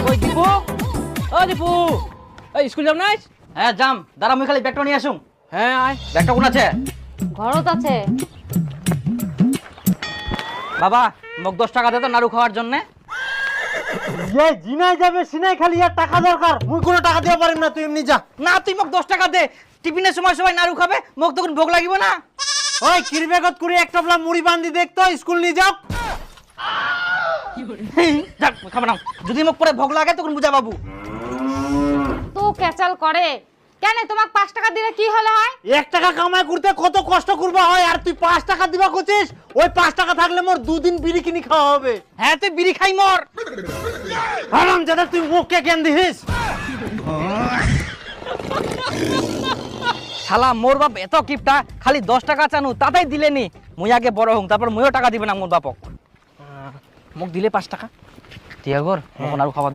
ওই দীপু, ও দীপু, এই স্কুল যাম নাই? হ্যাঁ যাম, দাঁড়া মুই খালি ব্যাগটা নিয়ে আসুম। হ্যাঁ আয়। ব্যাগটা কোন আছে? ঘরত আছে। বাবা মোক 10 টাকা দে তো নাড়ু খাওয়ার জন্য। ये जिनाই যাবে সিনাই খালি আর টাকা দরকার, মুই কোনো টাকা দিতে পারিম না, তুই এমনি যা। না তুই মোক 10 টাকা দে, টিফিনের সময় সবাই নাড়ু খাবে, মোক তখন ভোগ লাগিব না। ওই কিরবেগত করে এক টপলা মুড়ি বান্ধি দেখ তো, স্কুল নিয়ে যাও। যাক খাবে না, যদি মোক পরে ভোগ লাগে তখন বুঝা বাবু। তো ক্যাচাল করে কেন? তোমাক 5 টাকা দিলে কি হলো হয়? 1 টাকা কামাই করতে কত কষ্ট করবা হয়, আর তুই 5 টাকা দিবা কইছিস? ওই 5 টাকা থাকলে মোর 2 দিন বিড়ি কিনি খাওয়া হবে। হ্যাঁ তুই বিড়ি খাই মর। হারাম জাদা, তুই মুখকে কেন দিস? শালা মোর বাপ এত কিপটা, খালি 10 টাকা চানু তাতেই দিলেনি। মুই আগে বড় হং, তারপর মুইও টাকা দিবে না মোর বাপক। মোক দিলে 5 টাকা। টিয়াগর মোক নাড়ু খাওয়া